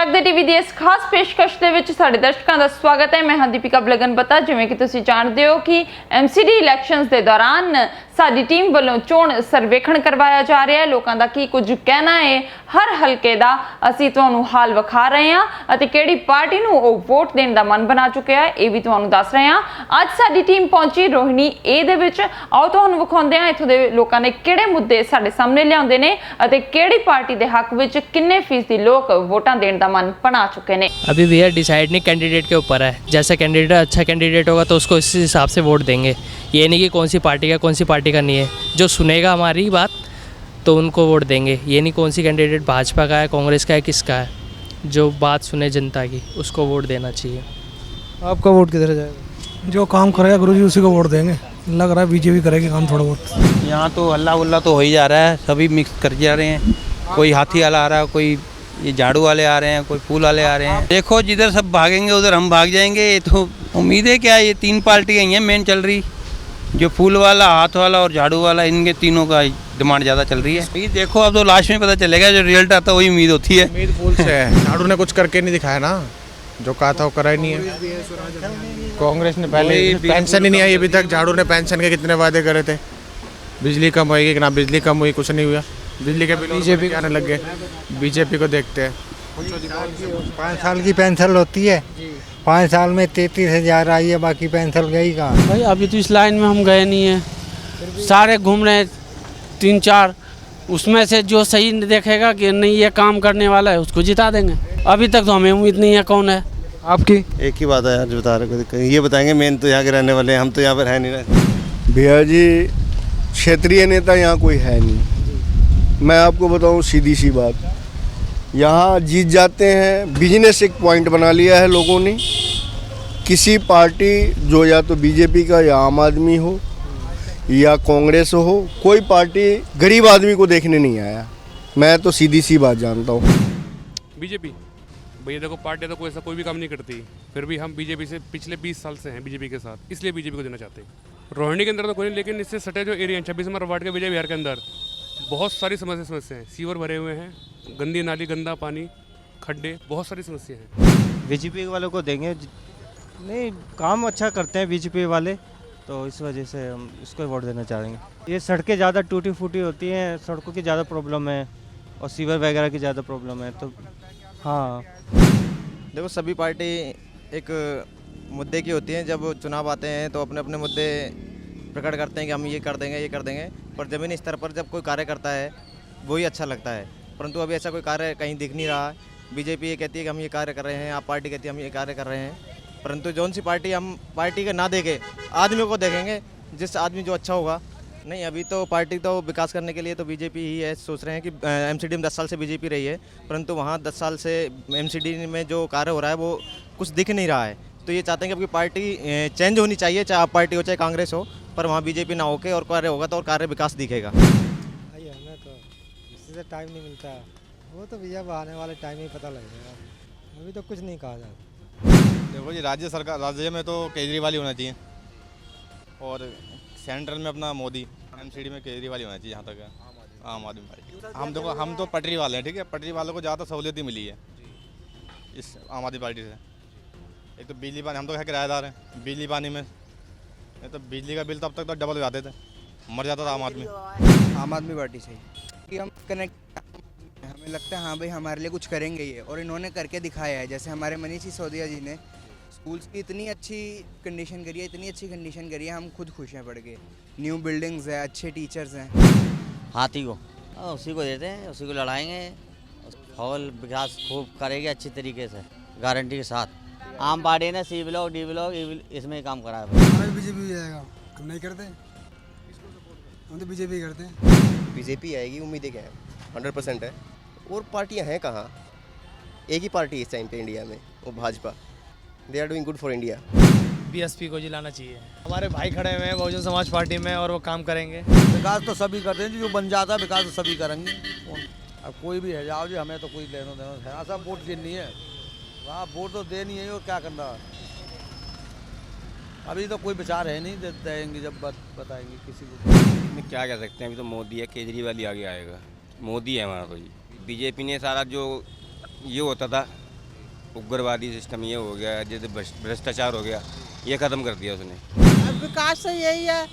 जगदे TV ਦੀ ਇਸ ਖਾਸ ਪੇਸ਼ਕਸ਼ ਦੇ ਵਿੱਚ ਸਾਡੇ ਦਰਸ਼ਕਾਂ ਦਾ ਸਵਾਗਤ ਹੈ। ਮੈਂ ਹਾਂ ਦੀਪਿਕਾ ਬਲਗਨਪਤਾ। ਜਿਵੇਂ ਕਿ ਤੁਸੀਂ ਜਾਣਦੇ ਹੋ ਕਿ ਐਮਸੀਡੀ ਇਲੈਕਸ਼ਨਸ ਦੇ ਦੌਰਾਨ ਸਾਡੀ ਟੀਮ ਵੱਲੋਂ ਚੋਣ ਸਰਵੇਖਣ ਕਰਵਾਇਆ ਜਾ ਰਿਹਾ ਹੈ। ਲੋਕਾਂ ਦਾ ਕੀ ਕੁਝ ਕਹਿਣਾ ਹੈ ਹਰ ਹਲਕੇ ਦਾ ਅਸੀਂ ਤੁਹਾਨੂੰ ਹਾਲ ਵਿਖਾ ਰਹੇ ਹਾਂ ਅਤੇ ਕਿਹੜੀ ਪਾਰਟੀ ਨੂੰ ਉਹ ਵੋਟ ਦੇਣ ਦਾ ਮਨ ਬਣਾ ਚੁੱਕਿਆ ਹੈ ਇਹ ਵੀ ਤੁਹਾਨੂੰ ਦੱਸ ਰਹੇ ਹਾਂ। ਅੱਜ ਸਾਡੀ ਟੀਮ ਪਹੁੰਚੀ ਰੋਹਿਣੀ ਏ ਦੇ ਵਿੱਚ। ਆਓ ਤੁਹਾਨੂੰ ਵਿਖਾਉਂਦੇ ਹਾਂ ਇੱਥੋਂ ਦੇ ਲੋਕਾਂ ਨੇ ਕਿਹੜੇ ਮੁੱਦੇ ਸਾਡੇ ਸਾਹਮਣੇ ਲਿਆਉਂਦੇ ਨੇ ਅਤੇ ਕਿਹੜੀ ਪਾर्टी के हक विच किन्ने फीसदी लोग वोटां देण दा मन बना चुके ने। अभी भैया डिसाइड नहीं, कैंडिडेट के ऊपर है। जैसा कैंडिडेट अच्छा कैंडिडेट होगा तो उसको इस हिसाब से वोट देंगे। ये नहीं कि कौन सी पार्टी का नहीं है। जो सुनेगा हमारी बात तो उनको वोट देंगे। ये नहीं कौन सी कैंडिडेट भाजपा का है, कांग्रेस का है, किसका है। जो बात सुने जनता की उसको वोट देना चाहिए। आपका वोट किधर जाएगा? जो काम करेगा गुरुजी उसी को वोट देंगे। लग रहा है बीजेपी करेगी काम थोड़ा बहुत। यहाँ तो हल्ला उल्ला तो हो ही जा रहा है, सभी मिक्स कर जा रहे हैं। कोई हाथी वाला आ रहा है, कोई ये झाड़ू वाले आ रहे हैं, कोई फूल वाले आ रहे हैं। देखो जिधर सब भागेंगे उधर हम भाग जाएंगे। ये तो उम्मीद है क्या, ये तीन पार्टियाँ ही हैं मेन चल रही, जो फूल वाला, हाथ वाला और झाड़ू वाला, इनके तीनों का डिमांड ज़्यादा चल रही है। ये देखो अब तो लास्ट में पता चलेगा, जो रिजल्ट आता है वही उम्मीद होती है। उम्मीद फूल से है। झाड़ू ने कुछ करके नहीं दिखाया ना, जो कहा था वो करा ही नहीं है। कांग्रेस ने पहले पेंशन ही नहीं आई अभी तक। झाड़ू ने पेंशन के कितने वादे करे थे, बिजली कम होएगी कि ना बिजली कम हुई, कुछ नहीं हुआ। बिजली के बिल बीजेपी आने लग गए। बीजेपी को देखते हैं। 5 साल की पेंशन होती है, 5 साल में 33,000 आई है, बाकी पेंशन गई कहाँ। भाई अभी तो इस लाइन में हम गए नहीं हैं, सारे घूम रहे हैं 3-4, उसमें से जो सही देखेगा कि नहीं ये काम करने वाला है उसको जिता देंगे। अभी तक तो हमें उम्मीद नहीं है कौन है। आपकी एक ही बात है यार, जो बता रहे ये बताएंगे। मेन तो यहाँ के रहने वाले हैं, हम तो यहाँ पर है नहीं रहे। भैया जी क्षेत्रीय नेता यहाँ कोई है नहीं। मैं आपको बताऊँ सीधी सी बात, यहाँ जीत जाते हैं, बिजनेस एक पॉइंट बना लिया है लोगों ने। किसी पार्टी जो या तो बीजेपी का या आम आदमी हो या कांग्रेस हो, कोई पार्टी गरीब आदमी को देखने नहीं आया। मैं तो सीधी सी बात जानता हूँ। बीजेपी भैया देखो, पार्टी तो कोई ऐसा कोई भी काम नहीं करती, फिर भी हम बीजेपी से पिछले 20 साल से हैं बीजेपी के साथ, इसलिए बीजेपी को देना चाहते हैं। रोहिणी के अंदर तो कोई नहीं, लेकिन इससे सटे जो एरिया 26 नंबर वार्ड के विजय विहार के अंदर बहुत सारी समस्या हैं। सीवर भरे हुए हैं, गंदी नाली, गंदा पानी, खड्डे, बहुत सारी समस्या हैं। बीजेपी वालों को देंगे। नहीं, काम अच्छा करते हैं बीजेपी वाले, तो इस वजह से हम इसको वोट देना चाहेंगे। ये सड़कें ज़्यादा टूटी फूटी होती हैं, सड़कों की ज़्यादा प्रॉब्लम है और सीवर वगैरह की ज़्यादा प्रॉब्लम है। तो हाँ, देखो सभी पार्टी एक मुद्दे की होती हैं। जब चुनाव आते हैं तो अपने अपने मुद्दे प्रकट करते हैं कि हम ये कर देंगे, पर ज़मीनी स्तर पर जब कोई कार्य करता है वही अच्छा लगता है। परंतु अभी ऐसा कोई कार्य कहीं दिख नहीं रहा है। बीजेपी ये कहती है कि हम ये कार्य कर रहे हैं, आप पार्टी कहती है हम ये कार्य कर रहे हैं, परंतु जौन सी पार्टी हम पार्टी का ना देखें, आदमियों को देखेंगे, जिस आदमी जो अच्छा होगा। नहीं, अभी तो पार्टी तो विकास करने के लिए तो बीजेपी ही है। सोच रहे हैं कि एमसीडी में 10 साल से बीजेपी रही है, परंतु वहाँ 10 साल से एमसीडी में जो कार्य हो रहा है वो कुछ दिख नहीं रहा है। तो ये चाहते हैं कि आपकी पार्टी चेंज होनी चाहिए, चाहे आप पार्टी हो चाहे कांग्रेस हो, पर वहाँ बीजेपी ना होके और कार्य होगा तो और कार्य विकास दिखेगा। हमें तो इससे से टाइम नहीं मिलता, वो तो भैया आने वाले टाइम ही पता लगेगा, अभी तो कुछ नहीं कहा जाता। देखो जी, राज्य में तो केजरीवाल ही होना चाहिए और सेंट्रल में अपना मोदी, एमसीडी में केजरीवाल ही होना चाहिए। जहाँ तक है आम आदमी पार्टी, हम तो पटरी वाले हैं, ठीक है। पटरी वालों को ज़्यादा सहूलियत ही मिली है इस आम आदमी पार्टी से। एक तो बिजली पानी, हम तो किराएदार हैं, बिजली पानी में नहीं तो बिजली का बिल तब तक तो डबल हो जाते थे, मर जाता था आम आदमी पार्टी से कि हम कनेक्ट, हमें लगता है हाँ भाई हमारे लिए कुछ करेंगे ये, और इन्होंने करके दिखाया है। जैसे हमारे मनीष सिसोदिया जी ने स्कूल्स की इतनी अच्छी कंडीशन करी है, इतनी अच्छी कंडीशन करी है, हम खुद खुश हैं पढ़ के। न्यू बिल्डिंग्स है, अच्छे टीचर्स हैं। हाथी को उसी को देते हैं, उसी को लड़ाएंगे और विकास खूब करेंगे अच्छी तरीके से, गारंटी के साथ। आम पार्टी ने सी ब्लॉक, डी ब्लॉक इसमें ही काम करा है। बीजेपी जाएगा, हम नहीं करते, हम तो बीजेपी करते हैं। बीजेपी आएगी, उम्मीदें क्या है, 100% है। और पार्टियां हैं कहाँ, एक ही पार्टी इस टाइम पे इंडिया में, वो Bhajpa. They are doing good for India. BSP को जिलाना चाहिए। हमारे भाई खड़े हुए हैं बहुजन समाज पार्टी में और वो काम करेंगे। विकास तो सभी करते हैं, जो बन जाता है विकास तो सभी करेंगे। अब कोई भी है जाओ जी, हमें तो कोई लेना देना है, सब वोट देनी है, वहाँ वोट तो देनी है और क्या करना है। अभी तो कोई विचार है नहीं, देंगे जब बताएंगे किसी को। क्या कह सकते हैं, अभी तो मोदी है, केजरीवाल ही आगे आएगा। मोदी है हमारा तो जी। बीजेपी ने सारा जो ये होता था उग्रवादी सिस्टम ये हो गया, जैसे भ्रष्टाचार हो गया, ये ख़त्म कर दिया उसने। विकास तो यही है,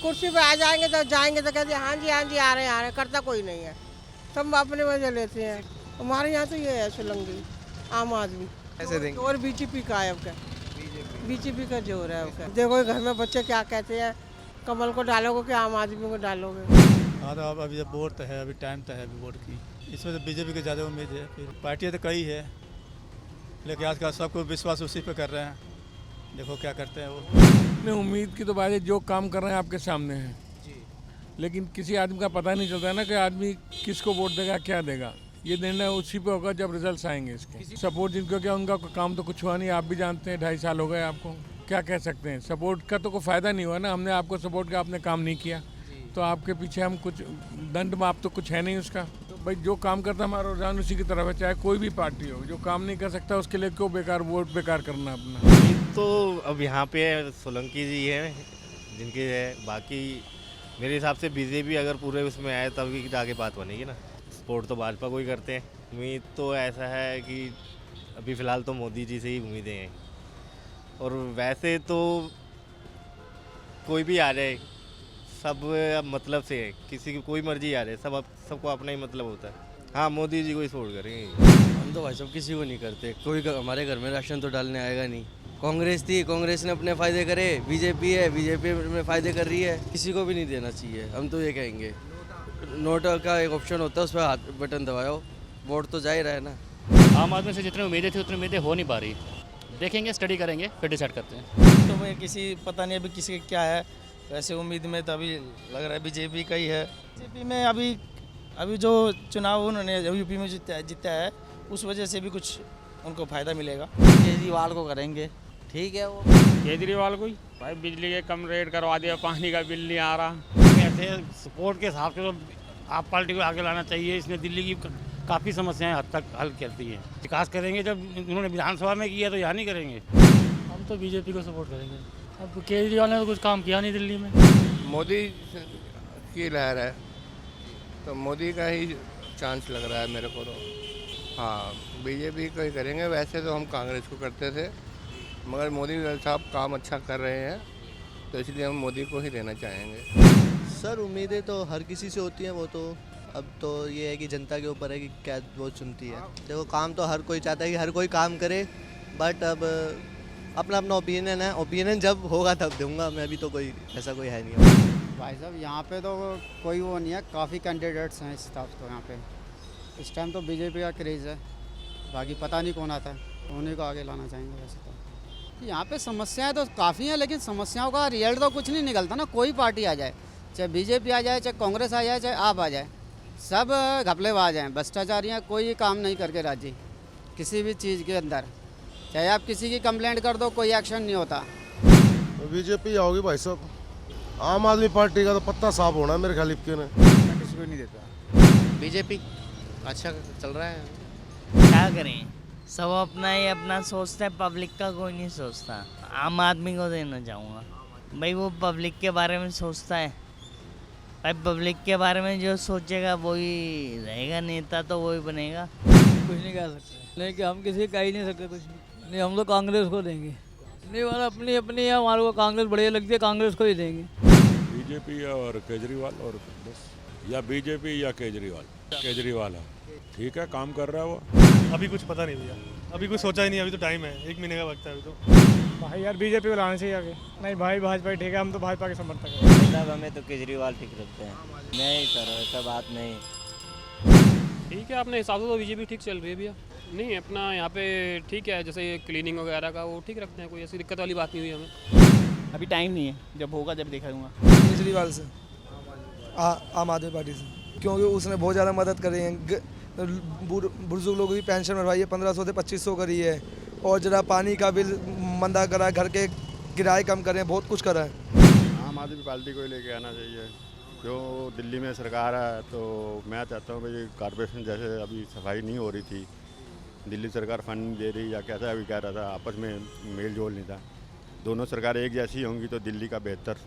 कुर्सी पे आ जाएंगे तो कहते हैं हाँ जी आ रहे हैं, करता कोई नहीं है, सब अपने वजह लेते हैं। हमारे यहाँ तो ये है सुलंगी आम आदमी ऐसे देंगे। और बीजेपी का है आपका, बीजेपी का जोर है आपका। देखो घर में बच्चे क्या कहते हैं, कमल को डालोगे कि आम आदमी को डालोगे? हाँ तो अब अभी जब वोट तो है, अभी टाइम तो है अभी वोट की, इसमें तो बीजेपी की ज़्यादा उम्मीद है। फिर पार्टियाँ तो कई है, लेकिन आजकल सबको विश्वास उसी पे कर रहे हैं, देखो क्या करते हैं वो। नहीं, उम्मीद की तो बात है, जो काम कर रहे हैं आपके सामने है, लेकिन किसी आदमी का पता नहीं चलता है ना कि आदमी किसको वोट देगा, क्या देगा। ये निर्णय उसी पे होगा जब रिजल्ट आएंगे इसके। सपोर्ट जिनको क्या, उनका काम तो कुछ हुआ नहीं, आप भी जानते हैं, 2.5 साल हो गए आपको, क्या कह सकते हैं। सपोर्ट का तो कोई फ़ायदा नहीं हुआ ना, हमने आपको सपोर्ट किया, आपने काम नहीं किया, तो आपके पीछे हम कुछ दंड माप तो कुछ है नहीं उसका। तो भाई जो काम करता है हमारा रुझान उसी की तरफ है, चाहे कोई भी पार्टी हो। जो काम नहीं कर सकता उसके लिए क्यों बेकार वोट बेकार करना अपना। तो अब यहाँ पे सोलंकी जी हैं जिनके है, बाकी मेरे हिसाब से बीजेपी अगर पूरे उसमें आए तभी आगे बात बनेगी ना। सपोर्ट तो भाजपा को ही करते हैं। उम्मीद तो ऐसा है कि अभी फ़िलहाल तो मोदी जी से ही उम्मीदें हैं, और वैसे तो कोई भी आ जाए सब अब मतलब से है, किसी की कोई मर्जी आ जाए, सबको अपना ही मतलब होता है। हाँ, मोदी जी को ही सपोर्ट करेंगे। हम तो भाई सब किसी को नहीं करते, कोई हमारे घर में राशन तो डालने आएगा नहीं। कांग्रेस थी, कांग्रेस ने अपने फ़ायदे करे, बीजेपी है, बीजेपी में फ़ायदे कर रही है, किसी को भी नहीं देना चाहिए। हम तो ये कहेंगे नोट का एक ऑप्शन होता है, उस पर हाथ बटन दबाओ, वोट तो जा ही रहा है ना। आम आदमी से जितनी उम्मीदें थी उतनी उम्मीदें हो नहीं पा रही। देखेंगे, स्टडी करेंगे, फिर डिसाइड करते हैं। तो मैं किसी पता नहीं अभी किसी का क्या है, वैसे उम्मीद में तो अभी लग रहा है बीजेपी का ही है। बीजेपी में अभी जो चुनाव उन्होंने यूपी में जीता है, उस वजह से भी कुछ उनको फ़ायदा मिलेगा। केजरीवाल को करेंगे, ठीक है वो केजरीवाल को ही। भाई बिजली के कम रेट करवा दिया, पानी का बिल नहीं आ रहा। ऐसे सपोर्ट के हिसाब से तो आप पार्टी को आगे लाना चाहिए। इसने दिल्ली की काफ़ी समस्याएं हद तक हल करती हैं। विकास करेंगे जब उन्होंने विधानसभा में किया तो यहाँ नहीं करेंगे। हम तो बीजेपी को सपोर्ट करेंगे। अब केजरीवाल ने तो कुछ काम किया नहीं दिल्ली में। मोदी की लहर है तो मोदी का ही चांस लग रहा है मेरे को तो। हाँ, बीजेपी को ही करेंगे। वैसे तो हम कांग्रेस को करते थे, मगर मोदी साहब काम अच्छा कर रहे हैं तो इसलिए हम मोदी को ही देना चाहेंगे। सर उम्मीदें तो हर किसी से होती हैं, वो तो अब तो ये है कि जनता के ऊपर है कि क्या वो चुनती है। देखो काम तो हर कोई चाहता है कि हर कोई काम करे, बट अब अपना अपना ओपिनियन है। ओपिनियन जब होगा तब दूंगा मैं, अभी तो कोई ऐसा कोई है नहीं। भाई साहब यहाँ पे तो कोई वो नहीं है, काफ़ी कैंडिडेट्स हैं इस टाइप। तो यहाँ पे इस टाइम तो बीजेपी का क्रेज़ है, बाकी पता नहीं कौन आता है, उन्हीं को आगे लाना चाहेंगे। वैसे तो यहाँ पे समस्याएं तो काफ़ी हैं, लेकिन समस्याओं का रिजल्ट तो कुछ नहीं निकलता ना। कोई पार्टी आ जाए, चाहे बीजेपी आ जाए, चाहे कांग्रेस आ जाए, चाहे आप आ जाए, सब घपलेबाज हैं, भ्रष्टाचारी हैं, कोई काम नहीं करके राजी किसी भी चीज़ के अंदर। चाहे आप किसी की कंप्लेंट कर दो, कोई एक्शन नहीं होता। तो बीजेपी आओगी भाई साहब। आम आदमी पार्टी का तो पत्ता साफ होना है मेरे ख्याल के ने। मैं किसी को नहीं देता। बीजेपी अच्छा चल रहा है। क्या करें, सब अपना ही अपना सोचता है, पब्लिक का कोई नहीं सोचता। आम आदमी को देना चाहूँगा भाई, वो पब्लिक के बारे में सोचता है। भाई पब्लिक के बारे में जो सोचेगा वही रहेगा नेता, तो वही बनेगा। कुछ नहीं कह सकते, नहीं कि हम किसी का ही नहीं सकते कुछ नहीं। हम तो कांग्रेस को देंगे। नहीं वाला अपनी अपनी है, हमारे को कांग्रेस बढ़िया लगती है, कांग्रेस को ही देंगे। बीजेपी और केजरीवाल, और बस या बीजेपी या केजरीवाल। केजरीवाल है, ठीक है, काम कर रहा है वो। अभी कुछ पता नहीं भैया, अभी कुछ सोचा ही नहीं, अभी तो टाइम है, 1 महीने का वक्त है अभी तो। भाई यार बीजेपी को लाना चाहिए आगे। नहीं भाई भाजपा ही ठीक है, हम तो भाजपा के समर्थक हैं। साहब हमें तो केजरीवाल ठीक लगते हैं। नहीं सर ऐसा बात नहीं। ठीक है, अपने हिसाब से तो बीजेपी ठीक चल रही है भैया। नहीं अपना यहाँ पे ठीक है, जैसे ये क्लीनिंग वगैरह का वो ठीक रखते हैं, कोई ऐसी दिक्कत वाली बात नहीं हुई हमें। अभी टाइम नहीं है, जब होगा जब देखा दूँगा। केजरीवाल से, आम आदमी पार्टी से, क्योंकि उसने बहुत ज़्यादा मदद करी है। बुजुर्ग लोगों की पेंशन बढ़वाई है, 1500 से 2500 करी है, और जरा पानी का बिल मंदा करा है, घर के किराए कम करें, बहुत कुछ करा है। आम आदमी पार्टी को ही लेके आना चाहिए। जो दिल्ली में सरकार है तो मैं चाहता हूँ कि कॉर्पोरेशन जैसे अभी सफाई नहीं हो रही थी, दिल्ली सरकार फंड नहीं दे रही या कैसा अभी कह रहा था, आपस में मेल जोल नहीं था। दोनों सरकारें एक जैसी होंगी तो दिल्ली का बेहतर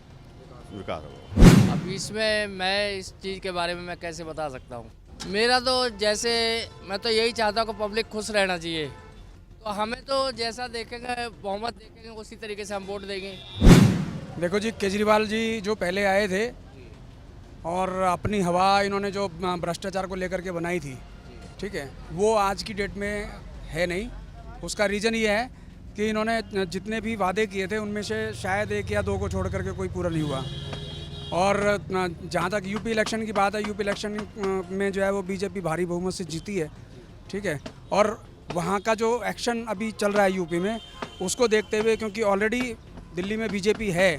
विकास होगा। अब इसमें मैं इस चीज़ के बारे में मैं कैसे बता सकता हूँ। मेरा तो जैसे मैं तो यही चाहता हूँ कि पब्लिक खुश रहना चाहिए, तो हमें तो जैसा देखेंगे बहुमत देखेंगे उसी तरीके से हम वोट देंगे। देखो जी, केजरीवाल जी जो पहले आए थे और अपनी हवा इन्होंने जो भ्रष्टाचार को लेकर के बनाई थी, ठीक है, वो आज की डेट में है नहीं। उसका रीज़न ये है कि इन्होंने जितने भी वादे किए थे उनमें से शायद 1 या 2 को छोड़ करके कोई पूरा नहीं हुआ। और जहाँ तक यूपी इलेक्शन की बात है, यूपी इलेक्शन में जो है वो बीजेपी भारी बहुमत से जीती है, ठीक है। और वहाँ का जो एक्शन अभी चल रहा है यूपी में, उसको देखते हुए, क्योंकि ऑलरेडी दिल्ली में बीजेपी है,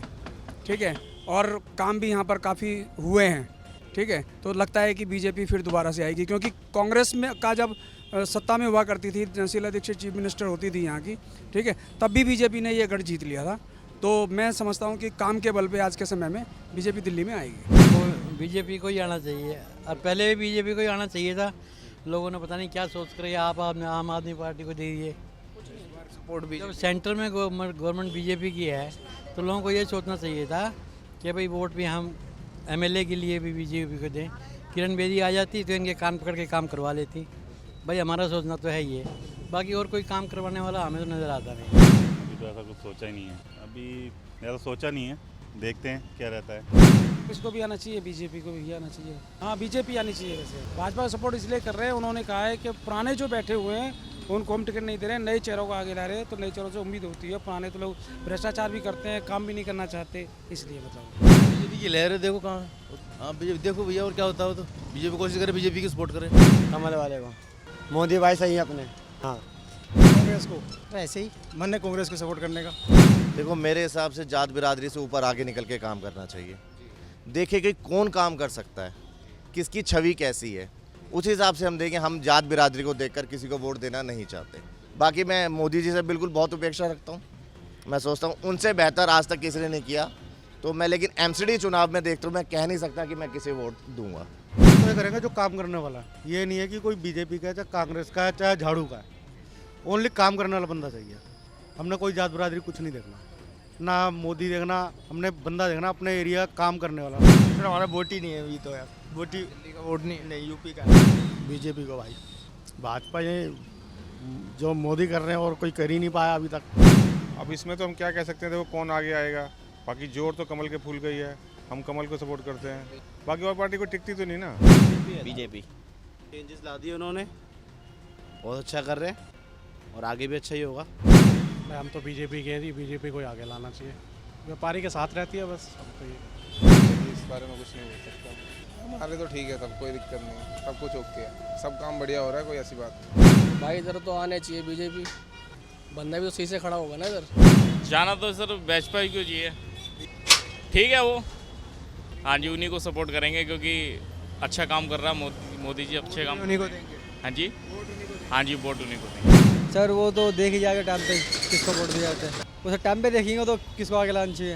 ठीक है, और काम भी यहाँ पर काफ़ी हुए हैं, ठीक है, तो लगता है कि बीजेपी फिर दोबारा से आएगी। क्योंकि कांग्रेस में का जब सत्ता में हुआ करती थी, शीला दीक्षित चीफ मिनिस्टर होती थी यहाँ की, ठीक है, तब भी बीजेपी ने ये गढ़ जीत लिया था। तो मैं समझता हूँ कि काम के बल पे आज के समय में बीजेपी दिल्ली में आएगी। तो बीजेपी को ही आना चाहिए, और पहले भी बीजेपी को ही आना चाहिए था। लोगों ने पता नहीं क्या सोच कर आप आम आदमी पार्टी को दे दिए। सपोर्ट भी जब सेंटर में गवर्नमेंट बीजेपी की है तो लोगों को ये सोचना चाहिए था कि भाई वोट भी हम एमएलए के लिए भी बीजेपी को दें। किरण बेदी आ जाती तो इनके कान पकड़ के काम करवा लेती। भाई हमारा सोचना तो है ये, बाकी और कोई काम करवाने वाला हमें तो नज़र आता नहीं। अभी तो ऐसा कुछ सोचा ही नहीं है, अभी मेरा तो सोचा नहीं है, देखते हैं क्या रहता है। इसको भी आना चाहिए, बीजेपी को भी आना चाहिए। हाँ, बीजेपी आनी चाहिए। वैसे भाजपा का सपोर्ट इसलिए कर रहे हैं, उन्होंने कहा है कि पुराने जो बैठे हुए हैं उनको हम टिकट नहीं दे रहे हैं, नए चेहरों को आगे ला रहे हैं। तो नए चेहरों से उम्मीद होती है, पुराने तो लोग भ्रष्टाचार भी करते हैं, काम भी नहीं करना चाहते, इसलिए मतलब बीजेपी की लहर है, देखो कहाँ। हाँ बीजेपी देखो भैया, और क्या होता है। तो बीजेपी कोशिश करे बीजेपी की सपोर्ट करे, कमल वाले को। मोदी भाई सही है अपने। हाँ, कांग्रेस को ऐसे ही मन है कांग्रेस को सपोर्ट करने का। देखो मेरे हिसाब से जात बिरादरी से ऊपर आगे निकल के काम करना चाहिए। देखे कि कौन काम कर सकता है, किसकी छवि कैसी है, उस हिसाब से हम देखें। हम जात बिरादरी को देखकर किसी को वोट देना नहीं चाहते। बाकी मैं मोदी जी से बिल्कुल बहुत अपेक्षा रखता हूँ। मैं सोचता हूँ उनसे बेहतर आज तक किसी ने नहीं किया। तो मैं लेकिन एमसीडी चुनाव में देखता हूँ, मैं कह नहीं सकता कि मैं किसे वोट दूंगा। तो करेंगे जो काम करने वाला, ये नहीं है कि कोई बीजेपी का है, चाहे कांग्रेस का है, चाहे झाड़ू का है। ओनली काम करने वाला बंदा चाहिए। हमने कोई जात बिरादरी कुछ नहीं देखना, ना मोदी देखना, हमने बंदा देखना अपने एरिया काम करने वाला। फिर हमारा वोट ही नहीं है अभी तो यार, वोट ही का वोट नहीं यूपी का। बीजेपी को भाई, भाजपा ये जो मोदी कर रहे हैं और कोई कर ही नहीं पाया अभी तक। अब इसमें तो हम क्या कह सकते हैं, देखो कौन आगे आएगा। बाकी जोर तो कमल के फूल गई है, हम कमल को सपोर्ट करते हैं। बाकी और पार्टी को टिकती तो नहीं ना। बीजेपी चेंजेस ला दिए उन्होंने, बहुत अच्छा कर रहे हैं और आगे भी अच्छा ही होगा। हम तो बीजेपी के हैं, बीजेपी को आगे लाना चाहिए। व्यापारी के साथ रहती है बस। इस बारे में कुछ नहीं बोल सकता। हमारे तो ठीक है, सब कोई दिक्कत नहीं, सब कुछ ओके है, सब काम बढ़िया हो रहा है, कोई ऐसी बात नहीं। भाई इधर तो आने चाहिए बीजेपी, बंदा भी तो सही से खड़ा होगा ना इधर। जाना तो सर भाजपा ही क्यों चाहिए, ठीक है वो। हाँ जी, उन्हीं को सपोर्ट करेंगे क्योंकि अच्छा काम कर रहा है मोदी जी, अच्छे काम उन्हीं को देंगे। हाँ जी, हाँ जी, वोट उन्हीं को देंगे। सर वो तो देख ही जाएगा टाइम पे किसको वोट दिया जाता है। उसे टाइम पे देखेंगे तो किसको आगे लाना चाहिए,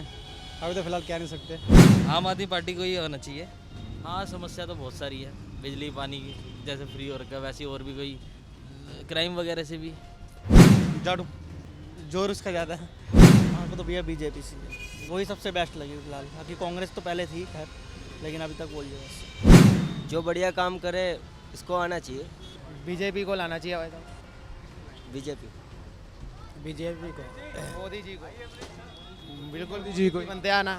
अभी तो फिलहाल कह नहीं सकते। आम आदमी पार्टी को ही होना चाहिए। हाँ, समस्या तो बहुत सारी है, बिजली पानी की जैसे फ्री हो रखा है, वैसे और भी कोई क्राइम वगैरह से भी। झाड़ू जोर उसका ज़्यादा है। हमको तो भैया बीजेपी से वही सबसे बेस्ट लगी फिलहाल। अभी कांग्रेस तो पहले थी खैर, लेकिन अभी तक वही है बस। जो बढ़िया काम करे इसको आना चाहिए। बीजेपी को लाना चाहिए। बीजेपी को, मोदी जी को, बिल्कुल जी को बनते आना,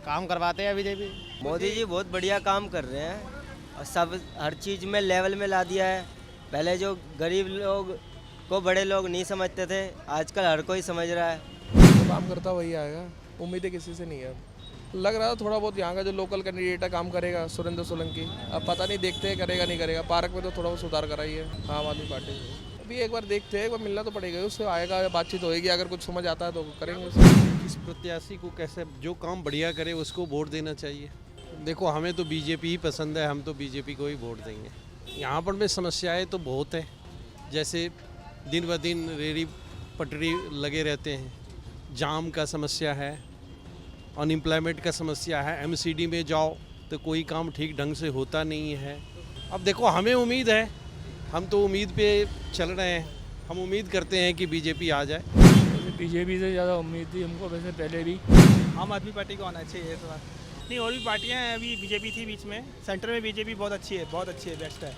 काम करवाते हैं बीजेपी। मोदी जी बहुत बढ़िया काम कर रहे हैं और सब हर चीज़ में लेवल में ला दिया है। पहले जो गरीब लोग को बड़े लोग नहीं समझते थे, आजकल हर कोई समझ रहा है। जो काम करता वही आएगा, उम्मीदें किसी से नहीं है। लग रहा है थोड़ा बहुत यहाँ का जो लोकल कैंडिडेट है काम करेगा, सुरेंद्र सोलंकी। अब पता नहीं, देखते हैं करेगा नहीं करेगा। पार्क में तो थोड़ा बहुत सुधार कराई है आम आदमी पार्टी से। अभी एक बार देखते हैं, एक बार मिलना तो पड़ेगा, उससे आएगा, बातचीत होएगी, अगर कुछ समझ आता है तो करेंगे। किस प्रत्याशी को कैसे जो काम बढ़िया करे उसको वोट देना चाहिए। देखो हमें तो बीजेपी ही पसंद है, हम तो बीजेपी को ही वोट देंगे। यहाँ पर में समस्याएं तो बहुत है, जैसे दिन ब दिन रेहड़ी पटरी लगे रहते हैं, जाम का समस्या है, अनएम्प्लॉयमेंट का समस्या है। एमसीडी में जाओ तो कोई काम ठीक ढंग से होता नहीं है। अब देखो हमें उम्मीद है, हम तो उम्मीद पे चल रहे हैं, हम उम्मीद करते हैं कि बीजेपी आ जाए। बीजेपी से ज़्यादा उम्मीद थी हमको वैसे पहले भी। आम आदमी पार्टी को आना चाहिए इस बार। नहीं, और भी पार्टियां हैं, अभी बीजेपी थी बीच में, सेंटर में बीजेपी बहुत अच्छी है, बेस्ट है।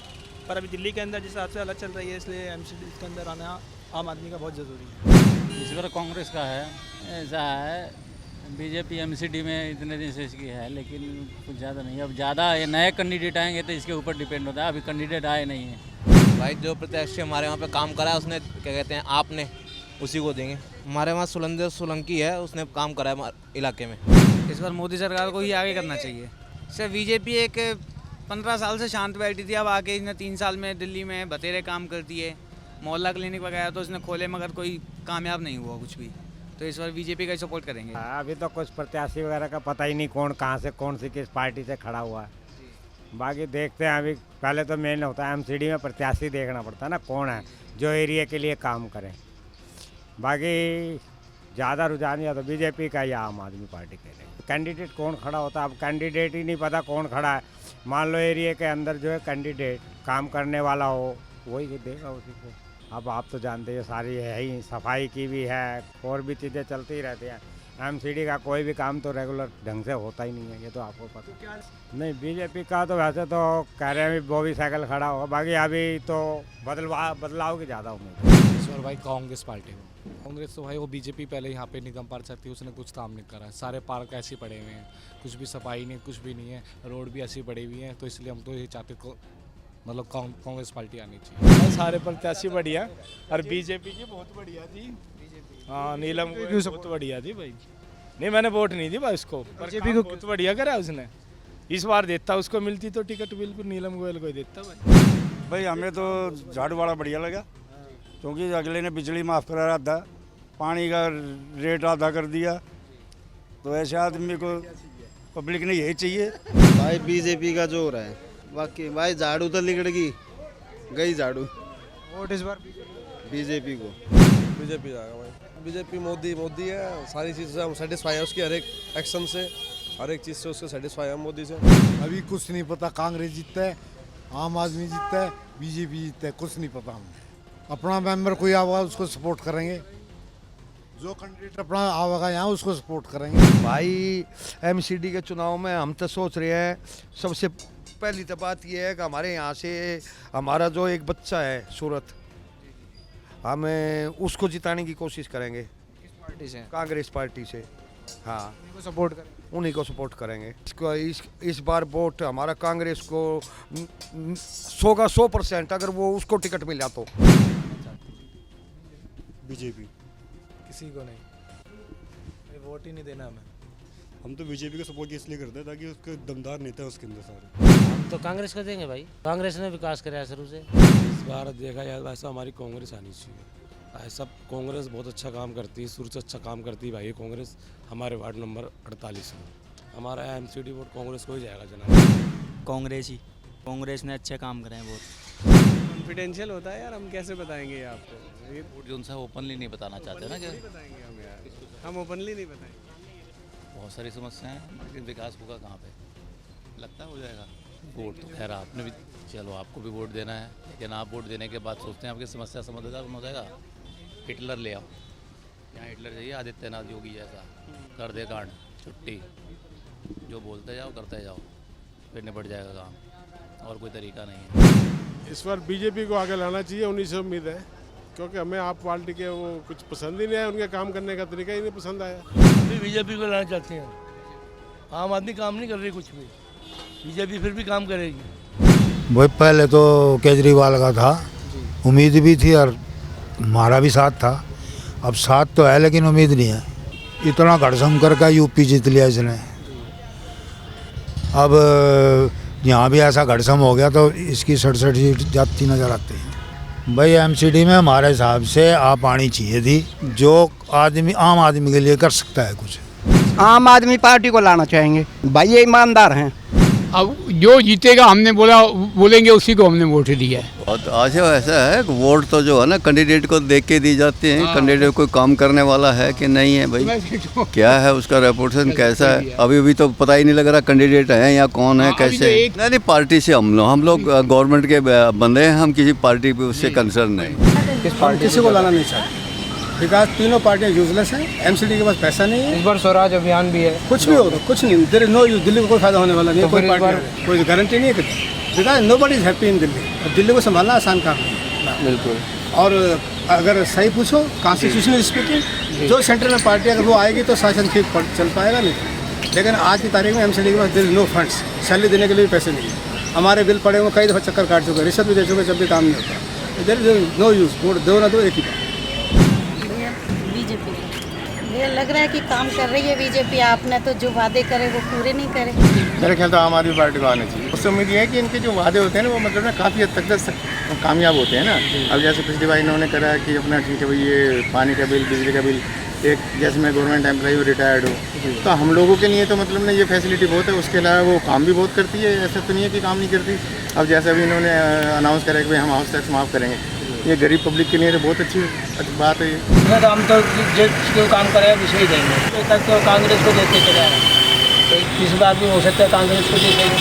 पर अभी दिल्ली के अंदर जिस हिसाब से अलग चल रही है, इसलिए एमसीडी के अंदर आना आम आदमी का बहुत ज़रूरी है। इस बार कांग्रेस का है, ऐसा है बीजेपी एमसीडी में इतने दिन से इसकी है, लेकिन कुछ ज़्यादा नहीं। अब ज़्यादा ये नए कैंडिडेट आएंगे तो इसके ऊपर डिपेंड होता है, अभी कैंडिडेट आए नहीं है। भाई जो प्रत्याशी हमारे वहाँ पे काम करा है उसने क्या कहते हैं आपने उसी को देंगे। हमारे वहाँ सुलंदर सोलंकी है, उसने काम करा है इलाके में। इस बार मोदी सरकार को ही आगे करना चाहिए। सर बीजेपी एक 15 साल से शांत बैठी थी, अब आके इसने 3 साल में दिल्ली में बतेरे काम करती है। मोहल्ला क्लिनिक वगैरह तो इसने खोले मगर कोई कामयाब नहीं हुआ कुछ भी, तो इस बार बीजेपी का ही सपोर्ट करेंगे। अभी तो कुछ प्रत्याशी वगैरह का पता ही नहीं कौन कहाँ से कौन सी किस पार्टी से खड़ा हुआ है। बाकी देखते हैं, अभी पहले तो मेन होता है एमसीडी में प्रत्याशी देखना पड़ता है ना, कौन है जो एरिया के लिए काम करे। बाकी ज़्यादा रुझान या तो बीजेपी का या आम आदमी पार्टी के लिए। कैंडिडेट कौन खड़ा होता है, अब कैंडिडेट ही नहीं पता कौन खड़ा है। मान लो एरिया के अंदर जो है कैंडिडेट काम करने वाला हो, वही देगा उसी को। अब आप तो जानते हैं सारी है ही, सफाई की भी है और भी चीज़ें चलती रहती हैं। एमसीडी का कोई भी काम तो रेगुलर ढंग से होता ही नहीं है, ये तो आपको पता। नहीं बीजेपी का तो वैसे तो कह रहे हैं वो भी साइकिल खड़ा होगा, बाकी अभी तो बदलाव की ज़्यादा उम्मीद है। इस बार भाई कांग्रेस पार्टी को। कांग्रेस तो भाई वो बीजेपी पहले यहाँ पे निगम पार्षद थी, उसने कुछ काम नहीं करा। सारे पार्क ऐसे पड़े हुए हैं, कुछ भी सफाई नहीं, कुछ भी नहीं है, रोड भी ऐसी पड़ी हुई हैं, तो इसलिए हम तो ये चाहते को मतलब कांग्रेस पार्टी आनी चाहिए। सारे प्रत्याशी बढ़िया और बीजेपी की बहुत बढ़िया थी। हाँ नीलम गोयल बहुत बढ़िया थी भाई। नहीं मैंने वोट नहीं दी भाई उसको, बीजेपी को बहुत बढ़िया करा उसने। इस बार देता उसको मिलती तो टिकट बिल्कुल नीलम गोयल को ही देता भाई। हमें तो झाड़ू वाला बढ़िया लगा, क्योंकि अगले ने बिजली माफ़ करा रहा था, पानी का रेट आधा कर दिया, तो ऐसे आदमी को पब्लिक ने यही चाहिए। भाई बीजेपी का जो हो रहा है, बाकी भाई झाड़ू तो लिगड़ गई झाड़ू। वोट इस बार बीजेपी को। बीजेपी जाएगा भाई। बीजेपी मोदी है, सारी चीज़ से हम सेटिस्फाई है, उसकी हर एक एक्शन से, हर एक चीज़ से उसको सेटिस्फाई है मोदी से। अभी कुछ नहीं पता, कांग्रेस जीतता है, आम आदमी जीतता है, बीजेपी जीतता है, कुछ नहीं पता हमें। अपना मेंबर कोई आएगा उसको सपोर्ट करेंगे, जो कैंडिडेट अपना आएगा यहाँ उसको सपोर्ट करेंगे। भाई एमसीडी के चुनाव में हम तो सोच रहे हैं, सबसे पहली तो बात यह है कि हमारे यहाँ से हमारा जो एक बच्चा है सूरत, हमें उसको जिताने की कोशिश करेंगे। किस पार्टी से? कांग्रेस पार्टी से। हाँ उन्हीं को सपोर्ट करेंगे। इसको इस बार वोट हमारा कांग्रेस को 100% अगर वो उसको टिकट मिला तो। बीजेपी। किसी को नहीं, वोट ही नहीं देना हमें। हम तो बीजेपी को सपोर्ट इसलिए करते हैं ताकि उसके दमदार नेता है उसके अंदर सारे। हम तो कांग्रेस को देंगे भाई, कांग्रेस ने विकास कराया शुरू से। इस बार देखा जाए वैसा हमारी कांग्रेस आनी चाहिए। ऐसा कांग्रेस बहुत अच्छा काम करती है, शुरू से अच्छा काम करती है भाई कांग्रेस। हमारे वार्ड नंबर 48 में हमारा एमसीडी वोट कांग्रेस को ही जाएगा जनाब। कांग्रेस ही, कांग्रेस ने अच्छे काम करे हैं बहुत। कॉन्फिडेंशियल होता है यार, हम कैसे बताएंगे आपको? ये वोट जो उनसे ओपनली नहीं बताना चाहते ना, क्या बताएंगे हम यार, हम ओपनली नहीं बताएंगे। बहुत सारी समस्याएं हैं, लेकिन विकास होगा कहाँ पे? लगता है हो जाएगा। वोट तो खैर आपने भी, चलो आपको भी वोट देना है, लेकिन आप वोट देने के बाद सोचते हैं आपकी समस्या समाधान हो जाएगा। हिटलर ले आओ, यहाँ हिटलर चाहिए आदित्यनाथ योगी जैसा, कर दे कांड, छुट्टी, जो बोलते जाओ करते जाओ, फिर निपट जाएगा काम, और कोई तरीका नहीं है। इस बार बीजेपी को आगे लाना चाहिए, उन्हीं से उम्मीद है, क्योंकि हमें आप पार्टी के वो कुछ पसंद ही नहीं आया, उनके काम करने का तरीका ही नहीं पसंद आया। अभी बीजेपी को लाना चाहते हैं। आम आदमी काम नहीं कर रही कुछ भी, बीजेपी फिर भी काम करेगी। वही पहले तो केजरीवाल का था, उम्मीद भी थी और हमारा भी साथ था। अब साथ तो है लेकिन उम्मीद नहीं है। इतना घड़सम करके यूपी जीत लिया इसने, अब यहाँ भी ऐसा घड़सम हो गया तो इसकी 67 सीट जाती नजर आती है। भाई एमसीडी में हमारे हिसाब से आप आनी चाहिए थी, जो आदमी आम आदमी के लिए कर सकता है कुछ। आम आदमी पार्टी को लाना चाहेंगे भाई, ये ईमानदार हैं। अब जो जीतेगा हमने बोलेंगे उसी को हमने वोट दिया है। और आज ऐसा है कि वोट तो जो है ना कैंडिडेट को देख के दी जाती है। कैंडिडेट कोई काम करने वाला है कि नहीं है भाई, क्या है उसका रेपुटेशन कैसा है, अभी तो पता ही नहीं लग रहा कैंडिडेट है या कौन है कैसे। नहीं पार्टी से हम लोग गवर्नमेंट के बंदे हैं, हम किसी पार्टी पे उससे कंसर्न नहीं। किसी को लाना नहीं चाहते, विकास तीनों पार्टियां यूजलेस हैं। एमसीडी के पास पैसा नहीं है। इस बार स्वराज अभियान भी है, कुछ भी होगा, कुछ नहीं, there is no use. Delhi को कोई फायदा होने वाला नहीं है, कोई गारंटी नहीं है। Because nobody is happy in Delhi. Delhi को संभालना आसान काम बिल्कुल। और अगर सही पूछो कॉन्स्टिट्यूशनल स्पीकिंग जो सेंटर में पार्टी अगर वो आएगी तो शासन ठीक चल पाएगा नहीं। लेकिन आज की तारीख में एमसीडी के पास there is no funds, salary देने के लिए भी पैसे नहीं है। हमारे बिल पड़े हुए कई दफ़ा चक्कर काट चुके, रिश्वत भी दे चुके, जब भी काम नहीं होता। There is no use, vote दो ना दो एक ही बात। बीजेपी ये लग रहा है कि काम कर रही है बीजेपी। आपने तो जो वादे करे वो पूरे नहीं करे। मेरे ख्याल तो आम आदमी पार्टी को आना चाहिए। उससे उम्मीद ये है कि इनके जो वादे होते हैं ना वो मतलब ना काफ़ी हद तक कामयाब होते हैं ना। अब जैसे पिछली बार इन्होंने करा कि अपना ठीक है भाई ये पानी का बिल, बिजली का बिल, एक जैसे मैं गवर्नमेंट एम्प्लॉई हूँ, रिटायर्ड हूँ, तो हम लोगों के लिए तो मतलब ना ये फैसिलिटी बहुत है। उसके अलावा वो काम भी बहुत करती है, ऐसा तो नहीं है कि काम नहीं करती। अब जैसे अभी इन्होंने अनाउंस करा कि भाई हम हाउस टैक्स माफ़ करेंगे, ये गरीब पब्लिक के लिए तो बहुत अच्छी बात है। ये तो हम तो जो काम करे उसे ही देंगे। तो तक तो कांग्रेस को देते चले आ रहे हैं, तो इस बार भी हो सकता है कांग्रेस को दे देंगे।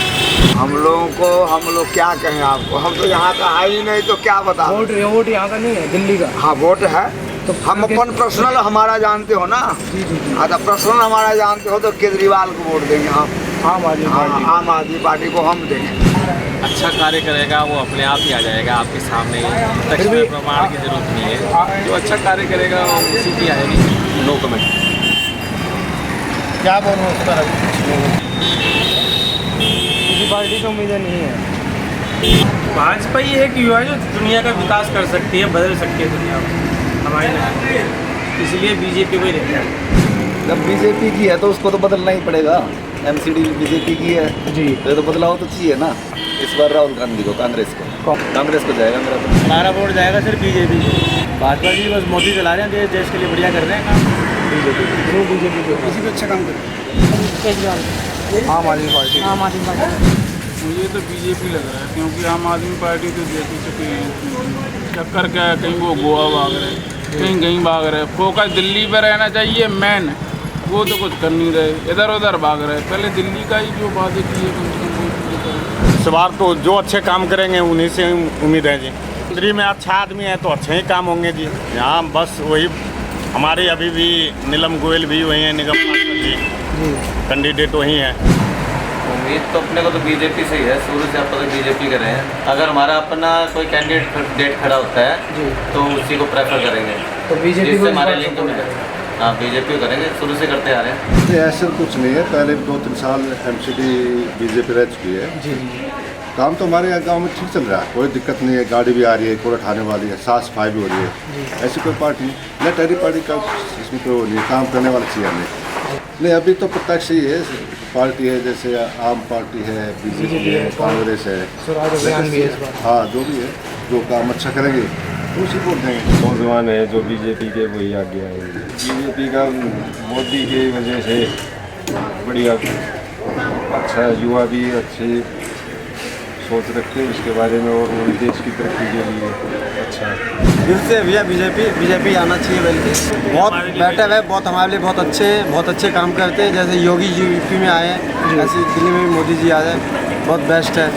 हम लोग क्या कहें आपको, हम तो यहाँ का है ही नहीं, तो क्या बता। वोट यहाँ का नहीं है, दिल्ली का। हाँ वोट है, तो हम अपन पर्सनल हमारा जानते हो ना। हाँ तो पर्सनल हमारा जानते हो तो केजरीवाल को वोट देंगे हम, आम आदमी पार्टी को हम देंगे। अच्छा कार्य करेगा वो अपने आप ही आ जाएगा आपके सामने, प्रमाण की जरूरत नहीं है। जो अच्छा कार्य करेगा उसी की आएगी। No comment. क्या बोलूँ उस पर, किसी पार्टी को उम्मीदें नहीं है। भाजपा ही एक युवा है जो दुनिया का विकास कर सकती है, बदल सकती है दुनिया को, हमारी नहीं। इसलिए बीजेपी को ही रहता है। जब बीजेपी की है तो उसको तो बदलना ही पड़ेगा। एमसीडी बीजेपी की है जी, तो बदलाव तो चाहिए ना। इस बार राहुल गांधी को, कांग्रेस को जाएगा मेरा तो। हमारा वोट जाएगा सिर्फ बीजेपी को। भाजपा जी बस मोदी चला रहे हैं, देश के लिए बढ़िया कर रहे हैं काम। बीजेपी को किसी भी अच्छा काम करें। केजरीवाल, आम आदमी पार्टी। आम आदमी पार्टी। मुझे तो बीजेपी लग रहा है, क्योंकि आम आदमी पार्टी तो देख चुके हैं चक्कर क्या है, कहीं वो गोवा भाग रहे, कहीं भाग रहे। फोकस दिल्ली पर रहना चाहिए मेन, वो तो कुछ कर नहीं रहे, इधर उधर भाग रहे। पहले दिल्ली का ही जो वादे किए कम से कम। इस बार तो जो अच्छे काम करेंगे उन्हीं से उम्मीद है जी। मंत्री में अच्छा आदमी है तो अच्छे ही काम होंगे जी। यहाँ बस वही हमारे अभी भी नीलम गोयल भी वही है, निगम पार्षद जी कैंडिडेट वही है। उम्मीद तो अपने को तो बीजेपी से ही है, शुरू से आप तो बीजेपी कर रहे हैं। अगर हमारा अपना कोई कैंडिडेट खड़ा होता है तो उसी को प्रेफर करेंगे, तो बीजेपी को हमारे लिंक तो मिलेगा। हाँ बीजेपी करेंगे, शुरू से करते आ रहे हैं। ऐसा कुछ नहीं है, पहले 2-3 साल एमसीडी बीजेपी रह चुकी है जी। काम तो हमारे यहाँ गांव में ठीक चल रहा है, कोई दिक्कत नहीं है। गाड़ी भी आ रही है, कूड़ा उठाने वाली है, साफ सफाई भी हो रही है। ऐसी कोई पार्टी नहीं, टहरी पार्टी का इसमें कोई नहीं, काम करने वाला चाहिए नहीं। अभी तो प्रत्यक्ष ही है पार्टी है, जैसे आम पार्टी है, बीजेपी है, कांग्रेस है, हाँ जो भी है, जो काम अच्छा करेंगे उसी को देंगे। नौजवान है जो बीजेपी के वही आगे आएंगे। बीजेपी का मोदी की वजह से बढ़िया अच्छा युवा भी अच्छी सोच रखते हैं उसके बारे में, और देश की तरक्की के लिए अच्छा है। दिल से भैया बीजेपी आना चाहिए। बल्कि बहुत बेटर है, बहुत हमारे लिए बहुत अच्छे काम करते हैं। जैसे योगी जी यूपी में आए हैं, ऐसे दिल्ली में भी मोदी जी आ जाए, बहुत बेस्ट है।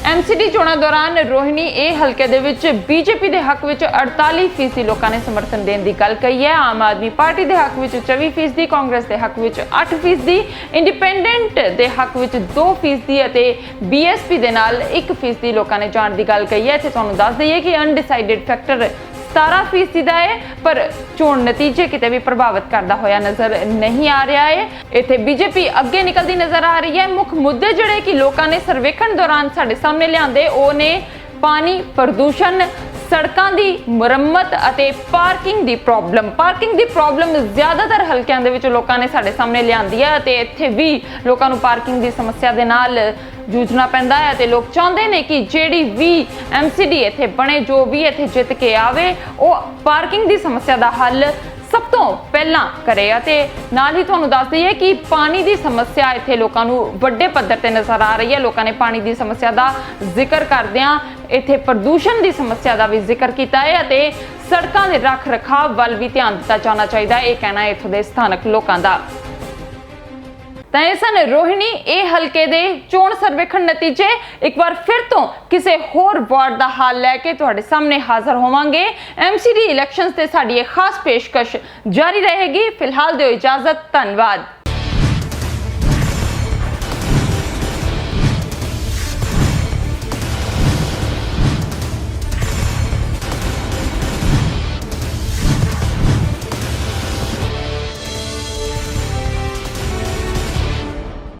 ਐਮਸੀਡੀ ਚੋਣਾਂ ਦੌਰਾਨ ਰੋਹਿਣੀ ਇਹ ਹਲਕੇ ਦੇ ਵਿੱਚ ਬੀਜੇਪੀ ਦੇ ਹੱਕ ਵਿੱਚ 48% ਲੋਕਾਂ ਨੇ ਸਮਰਥਨ ਦੇਣ ਦੀ ਗੱਲ ਕਹੀ ਹੈ। ਆਮ ਆਦਮੀ ਪਾਰਟੀ ਦੇ ਹੱਕ ਵਿੱਚ 24%, ਕਾਂਗਰਸ ਦੇ ਹੱਕ ਵਿੱਚ 8%, ਇੰਡੀਪੈਂਡੈਂਟ ਦੇ ਹੱਕ ਵਿੱਚ 2% ਅਤੇ ਬੀਐਸਪੀ ਦੇ ਨਾਲ 1% ਲੋਕਾਂ ਨੇ ਜਾਣ ਦੀ ਗੱਲ ਕਹੀ ਹੈ। ਇੱਥੇ ਤੁਹਾਨੂੰ ਦੱਸ ਦਈਏ ਕਿ ਅਨਡਿਸਾਈਡਡ ਫੈਕਟਰ 17% ਦਾ ਹੈ, ਪਰ ਚੋਣ ਨਤੀਜੇ ਕਿਤੇ ਵੀ ਪ੍ਰਭਾਵਿਤ ਕਰਦਾ ਹੋਇਆ ਨਜ਼ਰ ਨਹੀਂ ਆ ਰਿਹਾ ਹੈ। ਇੱਥੇ ਬੀਜੇਪੀ ਅੱਗੇ ਨਿਕਲਦੀ ਨਜ਼ਰ ਆ ਰਹੀ ਹੈ। ਮੁੱਖ ਮੁੱਦੇ ਜਿਹੜੇ ਕਿ ਲੋਕਾਂ ਨੇ ਸਰਵੇਖਣ ਦੌਰਾਨ ਸਾਡੇ ਸਾਹਮਣੇ ਲਿਆਂਦੇ ਉਹ ਨੇ ਪਾਣੀ ਪ੍ਰਦੂਸ਼ਣ, ਸੜਕਾਂ ਦੀ ਮੁਰੰਮਤ ਅਤੇ ਪਾਰਕਿੰਗ ਦੀ ਪ੍ਰੋਬਲਮ ਜ਼ਿਆਦਾਤਰ ਹਲਕਿਆਂ ਦੇ ਵਿੱਚ ਲੋਕਾਂ ਨੇ ਸਾਡੇ ਸਾਹਮਣੇ ਲਿਆਂਦੀ ਹੈ ਅਤੇ ਇੱਥੇ ਵੀ ਲੋਕਾਂ ਨੂੰ ਪਾਰਕਿੰਗ ਦੀ ਸਮੱਸਿਆ ਦੇ ਨਾਲ ਜੂਝਣਾ ਪੈਂਦਾ ਹੈ ਤੇ ਲੋਕ ਚਾਹੁੰਦੇ ਨੇ ਕਿ ਜਿਹੜੀ ਵੀ ਐਮਸੀਡੀ ਇੱਥੇ ਬਣੇ, ਜੋ ਵੀ ਇੱਥੇ ਜਿੱਤ ਕੇ ਆਵੇ, ਉਹ ਪਾਰਕਿੰਗ ਦੀ ਸਮੱਸਿਆ ਦਾ ਹੱਲ ਸਭ ਤੋਂ ਪਹਿਲਾਂ ਕਰੇ। ਅਤੇ ਨਾਲ ਹੀ ਤੁਹਾਨੂੰ ਦੱਸ ਦਈਏ ਕਿ ਪਾਣੀ ਦੀ ਸਮੱਸਿਆ ਇੱਥੇ ਲੋਕਾਂ ਨੂੰ ਵੱਡੇ ਪੱਧਰ ਤੇ ਨਜ਼ਰ ਆ ਰਹੀ ਹੈ। ਲੋਕਾਂ ਨੇ ਪਾਣੀ ਦੀ ਸਮੱਸਿਆ ਦਾ ਜ਼ਿਕਰ ਕਰਦਿਆਂ ਇੱਥੇ ਪ੍ਰਦੂਸ਼ਣ ਦੀ ਸਮੱਸਿਆ ਦਾ ਵੀ ਜ਼ਿਕਰ ਕੀਤਾ ਹੈ ਅਤੇ ਸੜਕਾਂ ਦੇ ਰੱਖ ਰਖਾਵ ਵੱਲ ਵੀ ਧਿਆਨ ਦਿੱਤਾ ਜਾਣਾ ਚਾਹੀਦਾ ਹੈ, ਇਹ ਕਹਿਣਾ ਹੈ ਇੱਥੋਂ ਦੇ ਸਥਾਨਕ ਲੋਕਾਂ ਦਾ। ਤਾਂ ਇਹ ਸਨ ਰੋਹਿਣੀ ਇਹ ਹਲਕੇ ਦੇ ਚੋਣ ਸਰਵੇਖਣ ਨਤੀਜੇ। ਇੱਕ ਵਾਰ ਫਿਰ ਤੋਂ ਕਿਸੇ ਹੋਰ ਵਾਰਡ ਦਾ ਹਾਲ ਲੈ ਕੇ ਤੁਹਾਡੇ ਸਾਹਮਣੇ ਹਾਜ਼ਰ ਹੋਵਾਂਗੇ। ਐਮਸੀਡੀ ਇਲੈਕਸ਼ਨਸ ਤੇ ਸਾਡੀ ਇਹ ਖਾਸ ਪੇਸ਼ਕਸ਼ ਜਾਰੀ ਰਹੇਗੀ। ਫਿਲਹਾਲ ਦਿਓ ਇਜਾਜ਼ਤ, ਧੰਨਵਾਦ।